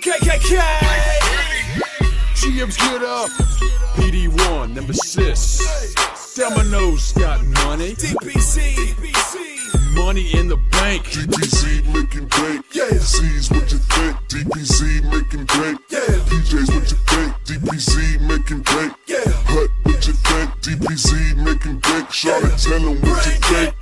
KKK. GM's get up. PD1, Nemesis. Domino's got money. DPC. Money in the bank. DPC making bank. Yeah. C's what you think. DPC making bank. Yeah. PJ's what you think. DPC making bank. Yeah. Hut what you think. DPC making bank. Charlotte tell 'em what you think.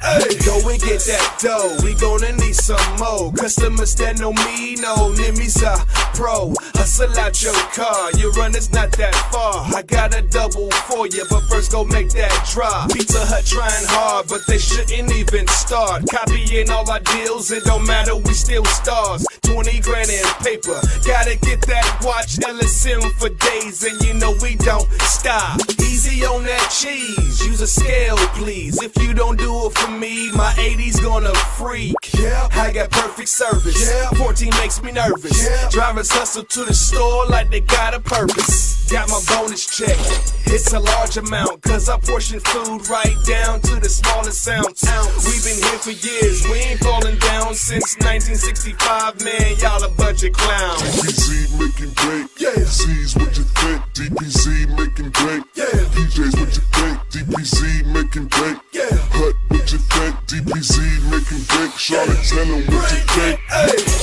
Go and get that dough. We gonna need some more. Customers that know me know Nimi's a pro. Hustle out your car. Your run is not that far. I got a double for you, but first go make that drop. Pizza Hut trying hard, but they shouldn't even start. Copying all our deals, it don't matter, we still stars. 20 grand in paper, gotta get that watch LSM for days, and you know we don't stop. Easy on that cheese, use a scale please. If you don't do it for me, my 80's gonna freak. Yeah, I got perfect service. Yeah, 14 makes me nervous. Yeah, drivers hustle to the store like they got a purpose. Got my bonus check, it's a large amount, cause I portion food right down to the smallest ounce. We've been here for years, we ain't falling down since 1965, man, y'all a bunch of clowns. DPC making bank. Yeah. C's what you think. DPC making bank. Yeah. PJ's what you think. DPC making bank. Yeah. Hut what you think. DPC making bank. Charlotte tell 'em what you think.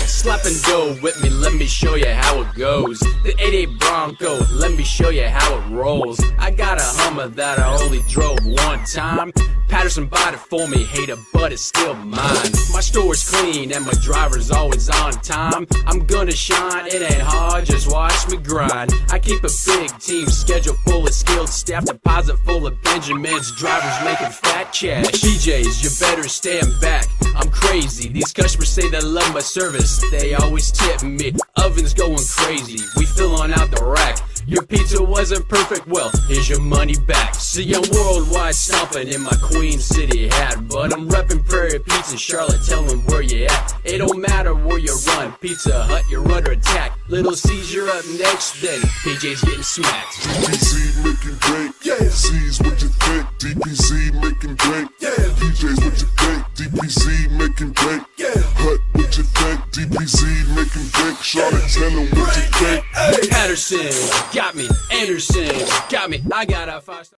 Slapping dough with me, let me show you how it goes. The 88 Bronco, let me show you how it rolls. I got a Hummer that I only drove one time. Patterson bought it for me, hater, but it's still mine. My store's clean and my driver's always on time. I'm gonna shine, it ain't hard, just watch me grind. I keep a big team, schedule full of skilled staff, deposit full of Benjamins, drivers making fat cash. DJs, you better stand back, I'm crazy. These customers say they love my service, they always tip me. Oven's going crazy, we filling out the rack. Your pizza wasn't perfect, well, here's your money back. See, I'm worldwide stomping in my Queen City hat, but I'm repping Prairie Pizza, Charlotte, tell them where you at. It don't matter where you run, Pizza Hut, you're under attack. Little Caesar up next, then PJ's getting smacked. DPC making bank. Yeah. C's what you think. DPC making bank. Yeah. PJ's what you think. DPC making bank. Yeah. Hut what you think. DPC making bank. Charlotte tell 'em what you think. Patterson got me, Anderson got me. I got a 5-star.